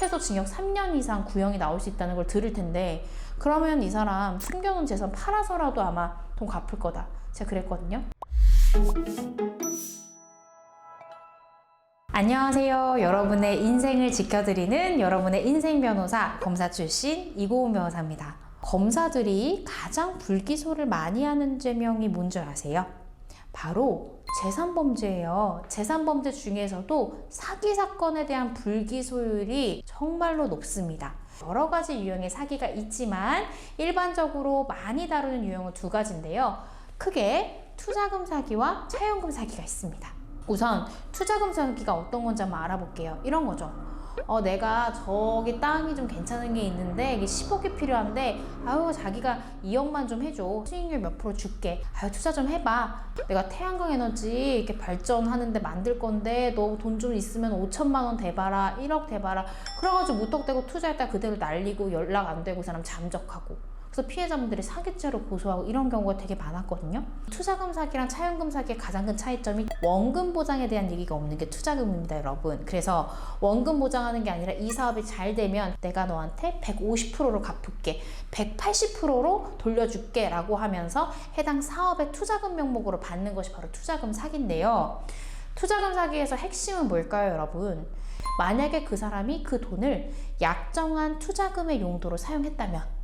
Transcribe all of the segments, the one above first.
최소 징역 3년 이상 구형이 나올 수 있다는 걸 들을 텐데, 그러면 이 사람 숨겨놓은 재산 팔아서라도 아마 돈 갚을 거다, 제가 그랬거든요. 안녕하세요. 여러분의 인생을 지켜드리는 여러분의 인생 변호사, 검사 출신 이고은 변호사입니다. 검사들이 가장 불기소를 많이 하는 죄명이 뭔지 아세요? 바로 재산범죄예요. 재산범죄 중에서도 사기 사건에 대한 불기소율이 정말로 높습니다. 여러 가지 유형의 사기가 있지만 일반적으로 많이 다루는 유형은 두 가지인데요. 크게 투자금 사기와 차용금 사기가 있습니다. 우선 투자금 사기가 어떤 건지 한번 알아볼게요. 이런 거죠. 내가 저기 땅이 좀 괜찮은 게 있는데 이게 10억이 필요한데, 자기가 2억만 좀 해줘, 수익률 몇 프로 줄게, 투자 좀 해봐, 내가 태양광 에너지 이렇게 발전하는데 만들 건데 너 돈 좀 있으면 5천만 원 대봐라, 1억 대봐라. 그래가지고 무턱대고 투자했다 그대로 날리고 연락 안 되고 그 사람 잠적하고, 그래서 피해자분들이 사기죄로 고소하고 이런 경우가 되게 많았거든요. 투자금 사기랑 차용금 사기의 가장 큰 차이점이 원금 보장에 대한 얘기가 없는 게 투자금입니다, 여러분. 그래서 원금 보장하는 게 아니라 이 사업이 잘 되면 내가 너한테 150%로 갚을게, 180%로 돌려줄게 라고 하면서 해당 사업의 투자금 명목으로 받는 것이 바로 투자금 사기인데요. 투자금 사기에서 핵심은 뭘까요, 여러분? 만약에 그 사람이 그 돈을 약정한 투자금의 용도로 사용했다면,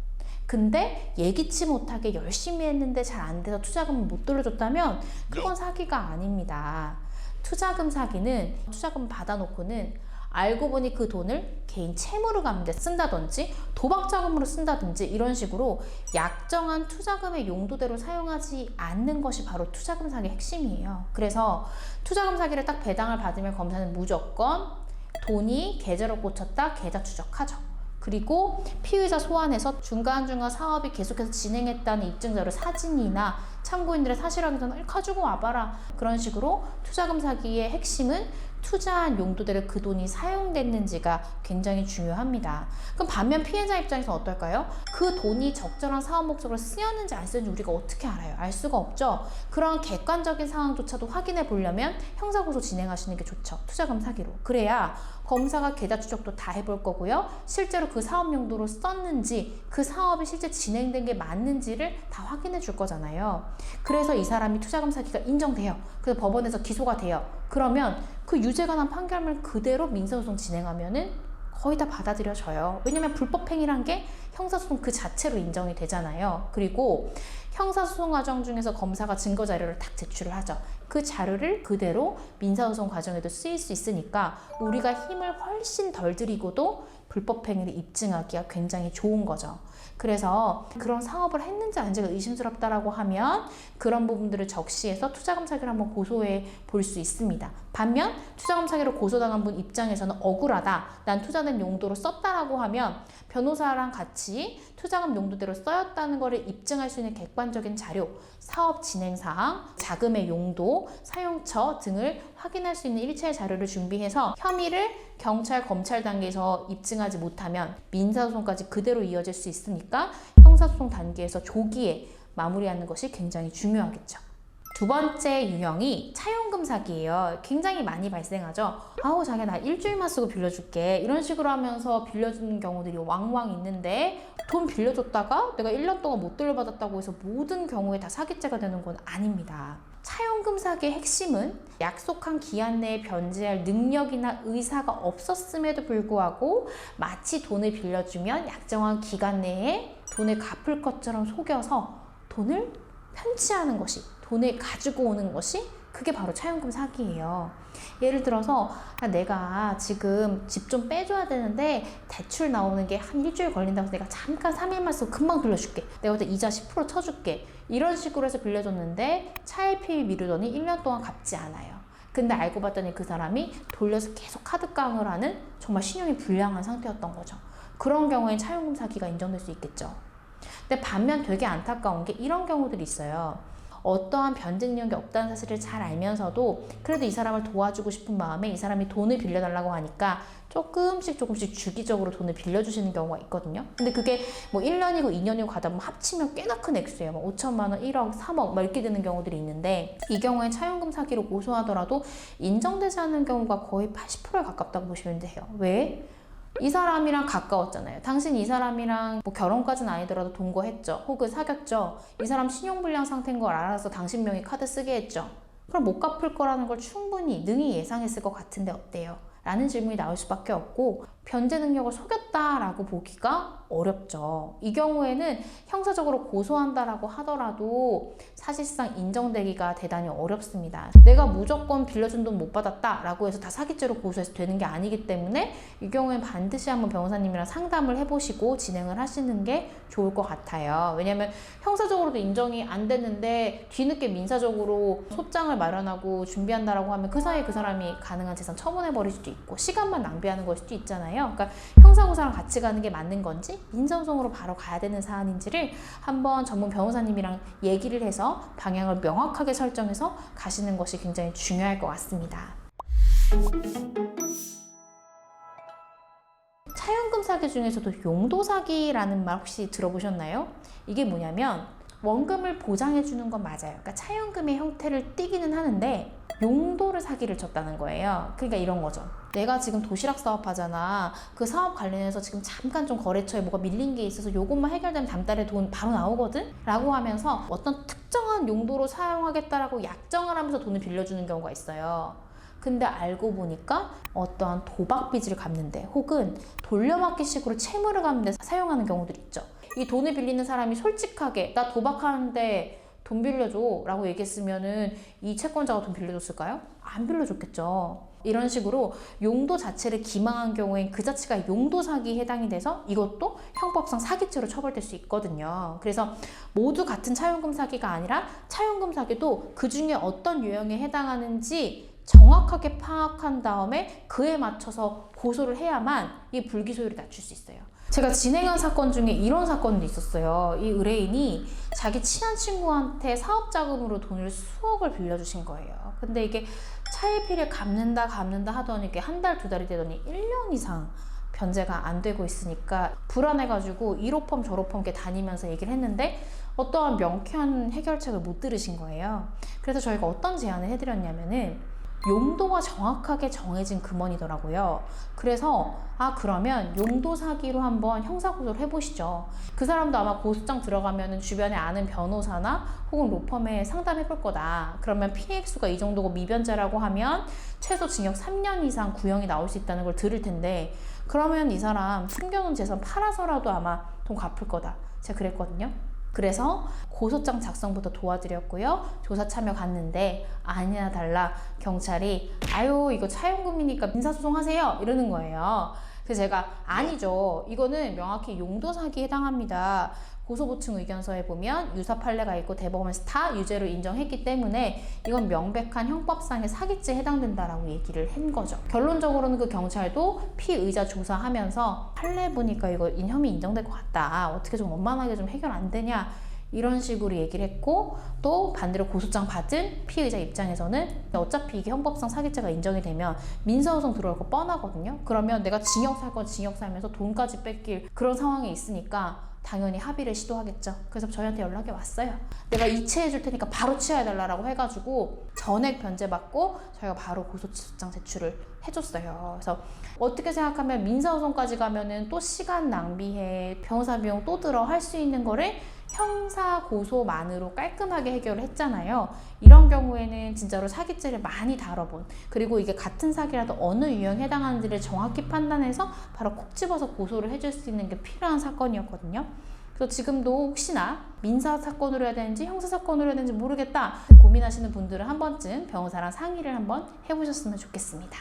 근데 예기치 못하게 열심히 했는데 잘 안 돼서 투자금을 못 돌려줬다면 그건 사기가 아닙니다. 투자금 사기는 투자금 받아놓고는 알고 보니 그 돈을 개인 채무를 갚는 데 쓴다든지 도박 자금으로 쓴다든지 이런 식으로 약정한 투자금의 용도대로 사용하지 않는 것이 바로 투자금 사기의 핵심이에요. 그래서 투자금 사기를 딱 배당을 받으면 검사는 무조건 돈이 계좌로 꽂혔다 계좌 추적하죠. 그리고 피의자 소환해서 중간중간 사업이 계속해서 진행했다는 입증자료 사진이나 참고인들의 사실 확인서를 가지고 와봐라. 그런 식으로 투자금 사기의 핵심은 투자한 용도대로 그 돈이 사용됐는지가 굉장히 중요합니다. 그럼 반면 피해자 입장에서 어떨까요? 그 돈이 적절한 사업 목적으로 쓰였는지 안 쓰였는지 우리가 어떻게 알아요? 알 수가 없죠. 그런 객관적인 상황조차도 확인해 보려면 형사고소 진행하시는 게 좋죠. 투자금 사기로. 그래야 검사가 계좌 추적도 다 해볼 거고요. 실제로 그 사업 용도로 썼는지, 그 사업이 실제 진행된 게 맞는지를 다 확인해 줄 거잖아요. 그래서 이 사람이 투자금 사기가 인정돼요. 그래서 법원에서 기소가 돼요. 그러면 그 유죄가 난 판결문 그대로 민사소송 진행하면은 거의 다 받아들여져요. 왜냐면 불법행위란 게 형사소송 그 자체로 인정이 되잖아요. 그리고 형사소송 과정 중에서 검사가 증거 자료를 딱 제출을 하죠. 그 자료를 그대로 민사소송 과정에도 쓰일 수 있으니까 우리가 힘을 훨씬 덜 들이고도 불법행위를 입증하기가 굉장히 좋은 거죠. 그래서 그런 사업을 했는지 아닌지가 의심스럽다라고 하면 그런 부분들을 적시해서 투자금 사기를 한번 고소해 볼 수 있습니다. 반면 투자금 사기로 고소당한 분 입장에서는 억울하다, 난 투자된 용도로 썼다라고 하면 변호사랑 같이 투자금 용도대로 쓰였다는 것을 입증할 수 있는 객관적인 자료, 사업 진행 사항, 자금의 용도, 사용처 등을 확인할 수 있는 일체의 자료를 준비해서 혐의를 경찰, 검찰 단계에서 입증하지 못하면 민사소송까지 그대로 이어질 수 있으니까 형사소송 단계에서 조기에 마무리하는 것이 굉장히 중요하겠죠. 두 번째 유형이 차용금 사기예요. 굉장히 많이 발생하죠. 자기야 나 일주일만 쓰고 빌려줄게, 이런 식으로 하면서 빌려주는 경우들이 왕왕 있는데, 돈 빌려줬다가 내가 1년 동안 못 돌려받았다고 해서 모든 경우에 다 사기죄가 되는 건 아닙니다. 차용금 사기의 핵심은 약속한 기한 내에 변제할 능력이나 의사가 없었음에도 불구하고 마치 돈을 빌려주면 약정한 기간 내에 돈을 갚을 것처럼 속여서 돈을 편취하는 것이, 돈을 가지고 오는 것이, 그게 바로 차용금 사기예요. 예를 들어서 내가 지금 집 좀 빼줘야 되는데 대출 나오는 게 한 일주일 걸린다고 해서 내가 잠깐 3일만 쓰고 금방 빌려줄게, 내가 그때 이자 10% 쳐줄게, 이런 식으로 해서 빌려줬는데 차일피일 미루더니 1년 동안 갚지 않아요. 근데 알고 봤더니 그 사람이 돌려서 계속 카드깡을 하는 정말 신용이 불량한 상태였던 거죠. 그런 경우엔 차용금 사기가 인정될 수 있겠죠. 근데 반면 되게 안타까운 게 이런 경우들이 있어요. 어떠한 변제 능력이 없다는 사실을 잘 알면서도 그래도 이 사람을 도와주고 싶은 마음에 이 사람이 돈을 빌려달라고 하니까 조금씩 주기적으로 돈을 빌려주시는 경우가 있거든요. 근데 그게 뭐 1년이고 2년이고 가다 보면 합치면 꽤나 큰 액수예요. 뭐 5천만 원, 1억, 3억 막 이렇게 되는 경우들이 있는데, 이 경우에 차용금 사기로 고소하더라도 인정되지 않는 경우가 거의 80%에 가깝다고 보시면 돼요. 왜? 이 사람이랑 가까웠잖아요. 당신 이 사람이랑 뭐 결혼까지는 아니더라도 동거했죠. 혹은 사귀었죠. 이 사람 신용불량 상태인 걸 알아서 당신 명의 카드 쓰게 했죠. 그럼 못 갚을 거라는 걸 충분히 능히 예상했을 것 같은데 어때요? 라는 질문이 나올 수밖에 없고, 변제 능력을 속였다라고 보기가 어렵죠. 이 경우에는 형사적으로 고소한다라고 하더라도 사실상 인정되기가 대단히 어렵습니다. 내가 무조건 빌려준 돈 못 받았다라고 해서 다 사기죄로 고소해서 되는 게 아니기 때문에 이 경우엔 반드시 한번 변호사님이랑 상담을 해보시고 진행을 하시는 게 좋을 것 같아요. 왜냐면 형사적으로도 인정이 안 됐는데 뒤늦게 민사적으로 소장을 마련하고 준비한다라고 하면 그 사이에 그 사람이 가능한 재산 처분해버릴 수도 있고 시간만 낭비하는 걸 수도 있잖아요. 그러니까 형사고소랑 같이 가는 게 맞는 건지 민사소송으로 바로 가야 되는 사안인지를 한번 전문 변호사님이랑 얘기를 해서 방향을 명확하게 설정해서 가시는 것이 굉장히 중요할 것 같습니다. 차용금 사기 중에서도 용도 사기라는 말 혹시 들어보셨나요? 이게 뭐냐면 원금을 보장해 주는 건 맞아요. 그러니까 차용금의 형태를 띠기는 하는데 용도를 사기를 쳤다는 거예요. 그러니까 이런 거죠. 내가 지금 도시락 사업 하잖아. 그 사업 관련해서 지금 잠깐 좀 거래처에 뭐가 밀린 게 있어서 요것만 해결되면 다음 달에 돈 바로 나오거든? 라고 하면서 어떤 특정한 용도로 사용하겠다라고 약정을 하면서 돈을 빌려주는 경우가 있어요. 근데 알고 보니까 어떠한 도박 빚을 갚는데 혹은 돌려막기식으로 채무를 갚는데 사용하는 경우들이 있죠. 이 돈을 빌리는 사람이 솔직하게 나 도박하는데 돈 빌려줘 라고 얘기했으면은 이 채권자가 돈 빌려줬을까요? 안 빌려줬겠죠. 이런 식으로 용도 자체를 기망한 경우엔 그 자체가 용도 사기에 해당이 돼서 이것도 형법상 사기죄로 처벌될 수 있거든요. 그래서 모두 같은 차용금 사기가 아니라 차용금 사기도 그 중에 어떤 유형에 해당하는지 정확하게 파악한 다음에 그에 맞춰서 고소를 해야만 이 불기소율을 낮출 수 있어요. 제가 진행한 사건 중에 이런 사건도 있었어요. 이 의뢰인이 자기 친한 친구한테 사업자금으로 돈을 수억을 빌려주신 거예요. 근데 이게 차일피일 갚는다 하더니 이게 한 달, 두 달이 되더니 1년 이상 변제가 안 되고 있으니까 불안해가지고 이로펌 저로펌 이렇게 다니면서 얘기를 했는데 어떠한 명쾌한 해결책을 못 들으신 거예요. 그래서 저희가 어떤 제안을 해드렸냐면은 용도가 정확하게 정해진 금원이더라고요. 그래서 그러면 용도 사기로 한번 형사고소를 해보시죠. 그 사람도 아마 고소장 들어가면 주변에 아는 변호사나 혹은 로펌에 상담해 볼 거다. 그러면 피해 액수가 이 정도고 미변제라고 하면 최소 징역 3년 이상 구형이 나올 수 있다는 걸 들을 텐데 그러면 이 사람 숨겨놓은 재산 팔아서라도 아마 돈 갚을 거다. 제가 그랬거든요. 그래서 고소장 작성부터 도와드렸고요. 조사 참여 갔는데 아니나 달라 경찰이 아유 이거 차용금이니까 민사소송하세요 이러는 거예요. 그래서 제가 아니죠. 이거는 명확히 용도 사기에 해당합니다. 고소보충 의견서에 보면 유사 판례가 있고 대법원에서 다 유죄로 인정했기 때문에 이건 명백한 형법상의 사기죄에 해당된다라고 얘기를 한 거죠. 결론적으로는 그 경찰도 피의자 조사하면서 판례 보니까 이거 혐의 인정될 것 같다. 어떻게 좀 원만하게 좀 해결 안 되냐. 이런 식으로 얘기를 했고 또 반대로 고소장 받은 피의자 입장에서는 어차피 이게 형법상 사기죄가 인정이 되면 민사소송 들어올 거 뻔하거든요. 그러면 내가 징역 살 건 징역 살면서 돈까지 뺏길 그런 상황에 있으니까 당연히 합의를 시도하겠죠. 그래서 저희한테 연락이 왔어요. 내가 이체해 줄 테니까 바로 취하해달라고 해가지고 전액 변제받고 저희가 바로 고소장 제출을 해줬어요. 그래서 어떻게 생각하면 민사소송까지 가면은 또 시간 낭비해 변호사 비용 또 들어 할 수 있는 거를 형사 고소만으로 깔끔하게 해결을 했잖아요. 이런 경우에는 진짜로 사기죄를 많이 다뤄본 그리고 이게 같은 사기라도 어느 유형에 해당하는지를 정확히 판단해서 바로 콕 집어서 고소를 해줄 수 있는 게 필요한 사건이었거든요. 그래서 지금도 혹시나 민사 사건으로 해야 되는지 형사 사건으로 해야 되는지 모르겠다 고민하시는 분들은 한 번쯤 변호사랑 상의를 한번 해보셨으면 좋겠습니다.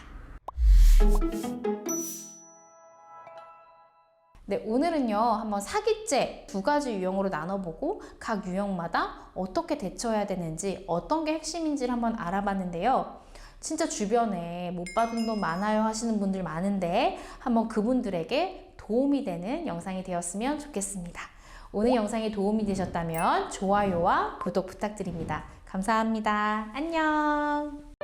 네, 오늘은요 한번 사기죄 두 가지 유형으로 나눠보고 각 유형마다 어떻게 대처해야 되는지 어떤 게 핵심인지를 한번 알아봤는데요. 진짜 주변에 못 받은 돈 많아요 하시는 분들 많은데 한번 그분들에게 도움이 되는 영상이 되었으면 좋겠습니다. 오늘 영상이 도움이 되셨다면 좋아요와 구독 부탁드립니다. 감사합니다. 안녕.